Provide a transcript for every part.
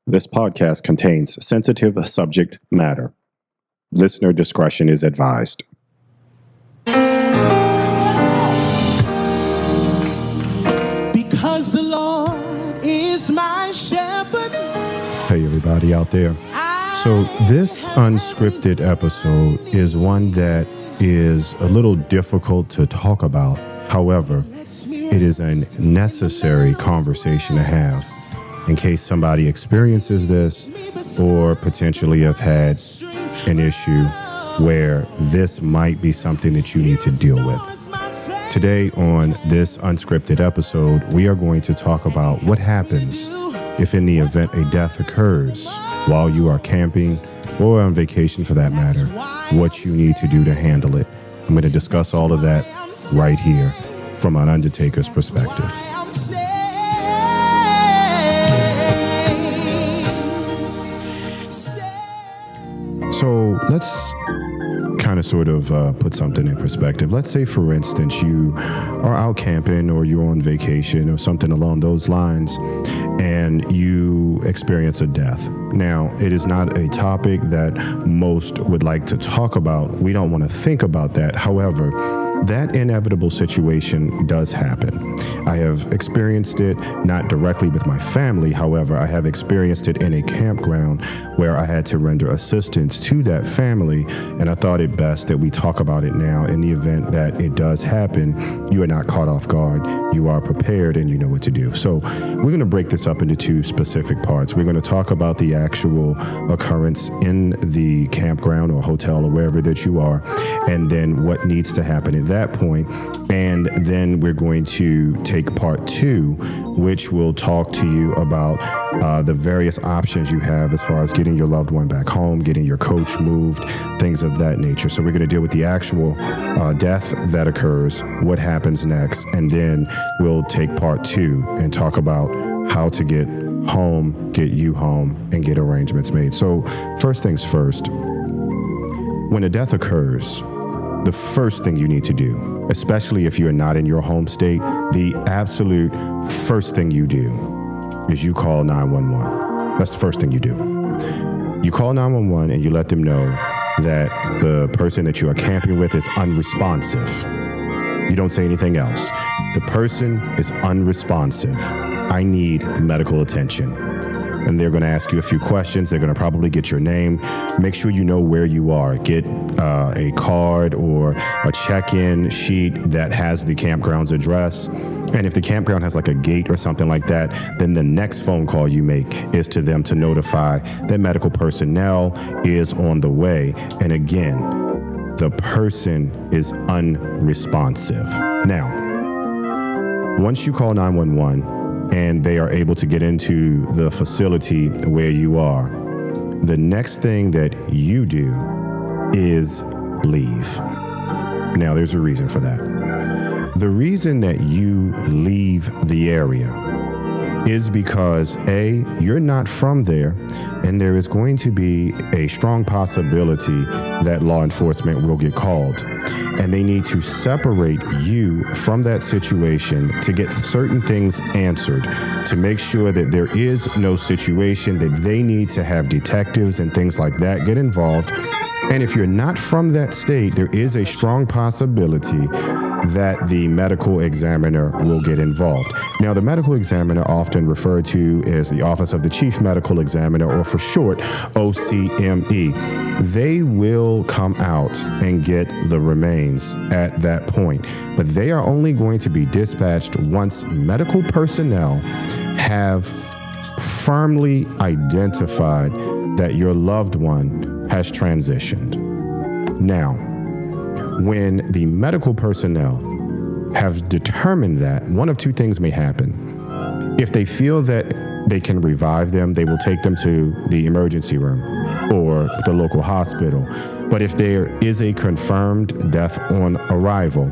This podcast contains sensitive subject matter. Listener discretion is advised. Because the Lord is my shepherd. Hey, everybody out there. So this unscripted episode is one that is a little difficult to talk about. However, it is a necessary conversation to have in case somebody experiences this or potentially have had an issue where this might be something that you need to deal with. Today on this unscripted episode, we are going to talk about what happens if in the event a death occurs while you are camping or on vacation for that matter, what you need to do to handle it. I'm going to discuss all of that right here from an undertaker's perspective. So let's kind of sort of put something in perspective. Let's say, for instance, you are out camping or you're on vacation or something along those lines, and you experience a death. Now, it is not a topic that most would like to talk about. We don't want to think about that. However, that inevitable situation does happen. I have experienced it not directly with my family. However, I have experienced it in a campground where I had to render assistance to that family. And I thought it best that we talk about it now. In the event that it does happen, you are not caught off guard. You are prepared and you know what to do. So we're going to break this up into two specific parts. We're going to talk about the actual occurrence in the campground or hotel or wherever that you are, and then what needs to happen at that point. And then we're going to take part two, which will talk to you about the various options you have as far as getting your loved one back home, getting your coach moved, things of that nature. So we're going to deal with the actual death that occurs, what happens next, and then we'll take part two and talk about how to get home, get you home, and get arrangements made. So first things first, when a death occurs, the first thing you need to do, especially if you're not in your home state, the absolute first thing you do is you call 911. That's the first thing you do. You call 911 and you let them know that the person that you are camping with is unresponsive. You don't say anything else. The person is unresponsive. I need medical attention. And they're going to ask you a few questions. They're going to probably get your name. Make sure you know where you are. Get a card or a check-in sheet that has the campground's address. And if the campground has like a gate or something like that, then the next phone call you make is to them to notify that medical personnel is on the way. And again, the person is unresponsive. Now, once you call 911, and they are able to get into the facility where you are, the next thing that you do is leave. Now, there's a reason for that. The reason that you leave the area is because A, you're not from there, and there is going to be a strong possibility that law enforcement will get called. And they need to separate you from that situation to get certain things answered, to make sure that there is no situation that they need to have detectives and things like that get involved. And if you're not from that state, there is a strong possibility that the medical examiner will get involved. Now, the medical examiner, often referred to as the Office of the Chief Medical Examiner, or for short, OCME, they will come out and get the remains at that point. But they are only going to be dispatched once medical personnel have firmly identified that your loved one has transitioned. Now, when the medical personnel have determined that, one of two things may happen. If they feel that they can revive them, they will take them to the emergency room or the local hospital. But if there is a confirmed death on arrival,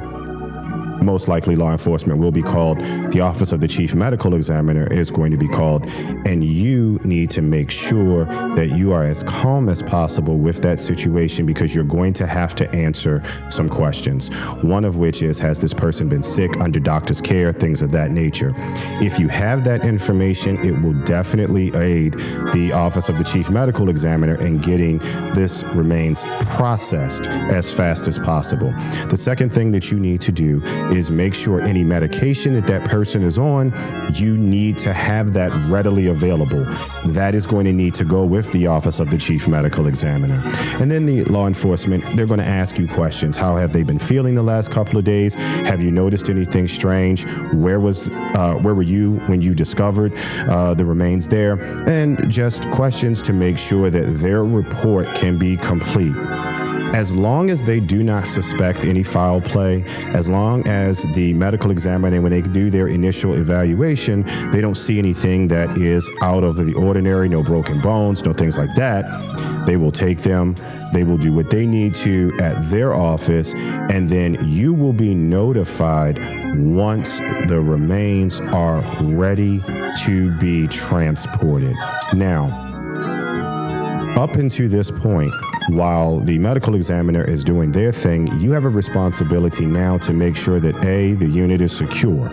most likely law enforcement will be called. The Office of the Chief Medical Examiner is going to be called, and you need to make sure that you are as calm as possible with that situation, because you're going to have to answer some questions. One of which is, has this person been sick, under doctor's care, things of that nature. If you have that information, it will definitely aid the Office of the Chief Medical Examiner in getting this remains processed as fast as possible. The second thing that you need to do is make sure any medication that person is on, you need to have that readily available. That is going to need to go with the Office of the Chief Medical Examiner. And then the law enforcement, they're going to ask you questions. How have they been feeling the last couple of days? Have you noticed anything strange? Where were you when you discovered the remains there? And just questions to make sure that their report can be complete. As long as they do not suspect any foul play, as long as the medical examiner, when they do their initial evaluation, they don't see anything that is out of the ordinary, no broken bones, no things like that, they will take them, they will do what they need to at their office, and then you will be notified once the remains are ready to be transported. Now, up until this point, while the medical examiner is doing their thing, you have a responsibility now to make sure that A, the unit is secure.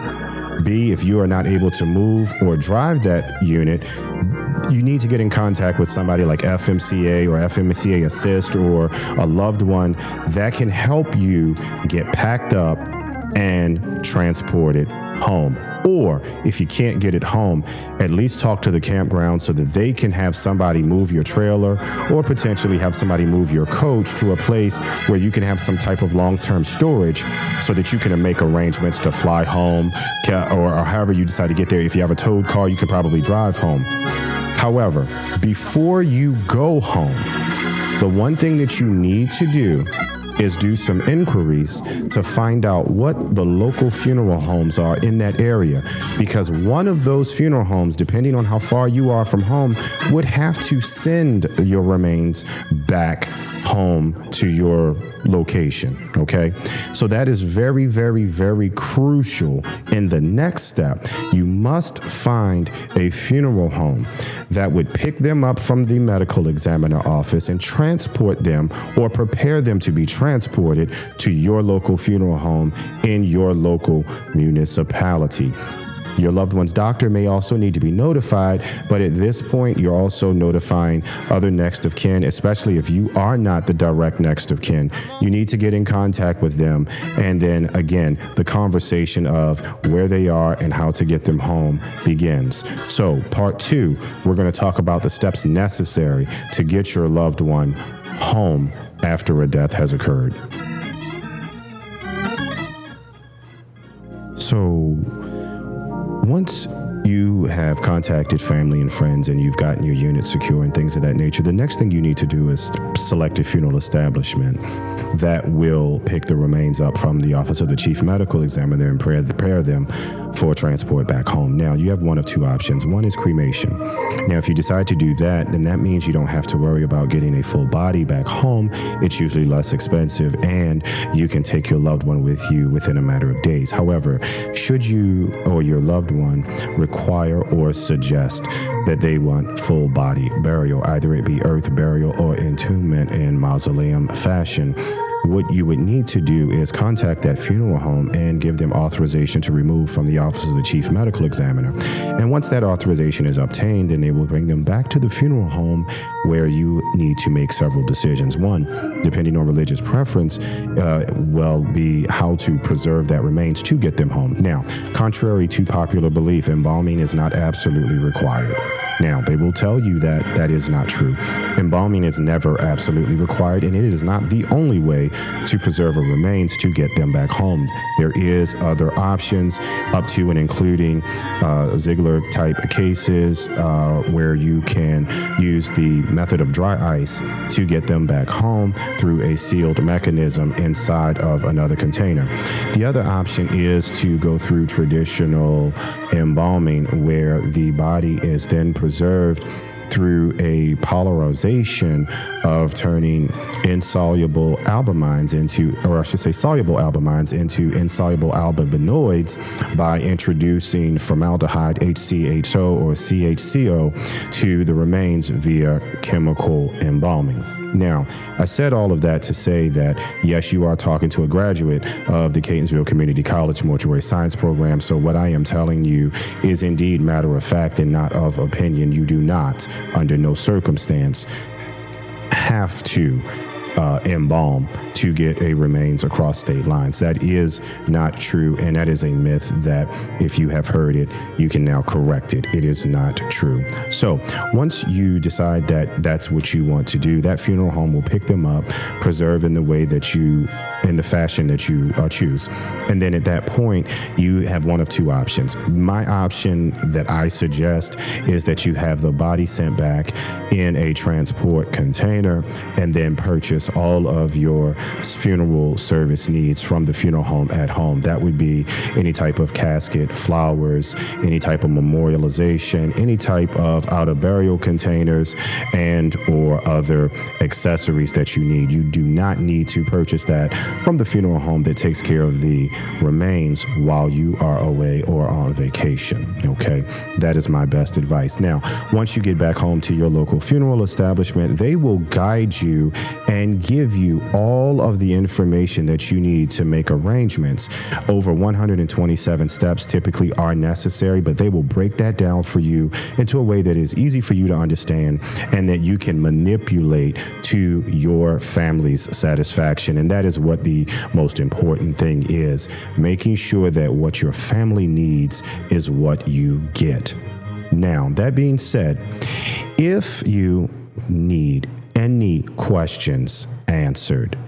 B, if you are not able to move or drive that unit, you need to get in contact with somebody like FMCA or FMCA Assist or a loved one that can help you get packed up and transported home. Or if you can't get it home, at least talk to the campground so that they can have somebody move your trailer, or potentially have somebody move your coach to a place where you can have some type of long-term storage so that you can make arrangements to fly home, or however you decide to get there. If you have a towed car, you can probably drive home. However, before you go home, the one thing that you need to do is do some inquiries to find out what the local funeral homes are in that area, because one of those funeral homes, depending on how far you are from home, would have to send your remains back home to your location, okay? So that is very, very, very crucial. In the next step, you must find a funeral home that would pick them up from the medical examiner office and transport them, or prepare them to be transported to your local funeral home in your local municipality. Your loved one's doctor may also need to be notified, but at this point, you're also notifying other next of kin, especially if you are not the direct next of kin. You need to get in contact with them. And then again, the conversation of where they are and how to get them home begins. So part 2, we're going to talk about the steps necessary to get your loved one home after a death has occurred. So, once you have contacted family and friends and you've gotten your unit secure and things of that nature, the next thing you need to do is select a funeral establishment that will pick the remains up from the Office of the Chief Medical Examiner and prepare them for transport back home. Now, you have one of two options. One is cremation. Now, if you decide to do that, then that means you don't have to worry about getting a full body back home. It's usually less expensive, and you can take your loved one with you within a matter of days. However, should you or your loved one require or suggest that they want full body burial, either it be earth burial or entombment in mausoleum fashion, what you would need to do is contact that funeral home and give them authorization to remove from the Office of the Chief Medical Examiner. And once that authorization is obtained, then they will bring them back to the funeral home, where you need to make several decisions. One, depending on religious preference, will be how to preserve that remains to get them home. Now, contrary to popular belief, embalming is not absolutely required. Now, they will tell you that that is not true. Embalming is never absolutely required, and it is not the only way to preserve a remains to get them back home. There is other options, up to and including Ziegler type cases where you can use the method of dry ice to get them back home through a sealed mechanism inside of another container. The other option is to go through traditional embalming, where the body is then preserved through a polarization of turning insoluble albumines into, or I should say soluble albumines into insoluble albuminoids by introducing formaldehyde HCHO or CHCO to the remains via chemical embalming. Now, I said all of that to say that, yes, you are talking to a graduate of the Catonsville Community College Mortuary Science Program. So what I am telling you is indeed matter of fact and not of opinion. You do not, under no circumstance, have to embalm to get a remains across state lines. That is not true, and that is a myth that if you have heard it, you can now correct it. It is not true. So once you decide that that's what you want to do, that funeral home will pick them up, preserve in the way that you, in the fashion that you choose. And then at that point, you have one of two options. My option that I suggest is that you have the body sent back in a transport container and then purchase all of your funeral service needs from the funeral home at home. That would be any type of casket, flowers, any type of memorialization, any type of out of burial containers, and or other accessories that you need. You do not need to purchase that from the funeral home that takes care of the remains while you are away or on vacation. Okay, that is my best advice. Now, once you get back home to your local funeral establishment, they will guide you and give you all of the information that you need to make arrangements. Over 127 steps typically are necessary, but they will break that down for you into a way that is easy for you to understand and that you can manipulate to your family's satisfaction. And that is what the most important thing is, making sure that what your family needs is what you get. Now, that being said, if you need any questions answered,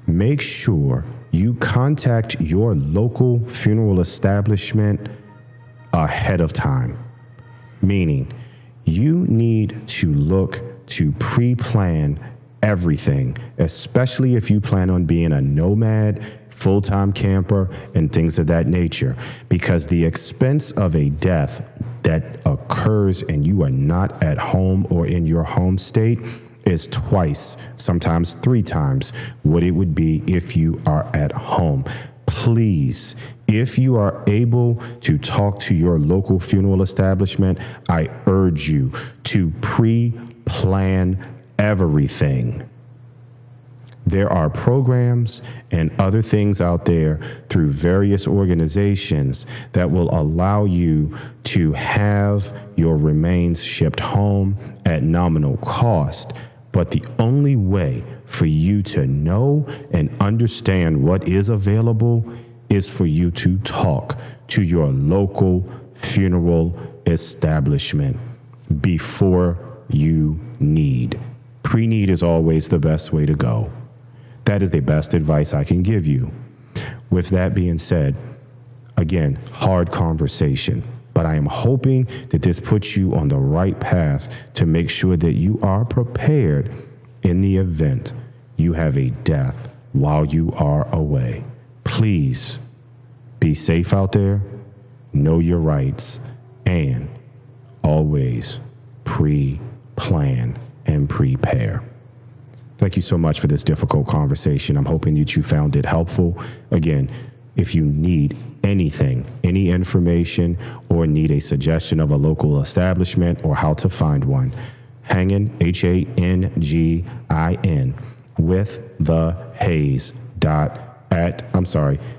make sure you contact your local funeral establishment ahead of time. Meaning, you need to look to pre-plan everything, especially if you plan on being a nomad, full-time camper, and things of that nature, because the expense of a death that occurs and you are not at home or in your home state is twice, sometimes 3 times what it would be if you are at home. Please, if you are able to talk to your local funeral establishment, I urge you to pre-plan everything. There are programs and other things out there through various organizations that will allow you to have your remains shipped home at nominal cost. But the only way for you to know and understand what is available is for you to talk to your local funeral establishment before you need. Pre-need is always the best way to go. That is the best advice I can give you. With that being said, again, hard conversation, but I am hoping that this puts you on the right path to make sure that you are prepared in the event you have a death while you are away. Please be safe out there, know your rights, and always pre-plan and prepare. Thank you so much for this difficult conversation. I'm hoping that you found it helpful. Again, if you need anything, any information, or need a suggestion of a local etablishment or how to find one, hanging, HANGIN, with the Hayes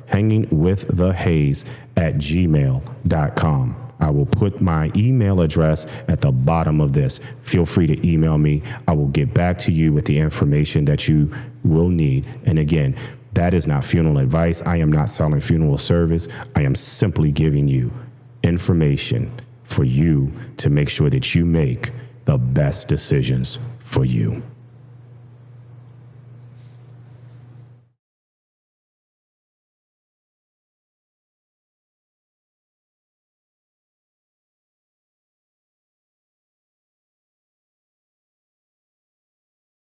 hanging with the Hayes at gmail.com. I will put my email address at the bottom of this. Feel free to email me. I will get back to you with the information that you will need. And again, that is not funeral advice. I am not selling funeral service. I am simply giving you information for you to make sure that you make the best decisions for you.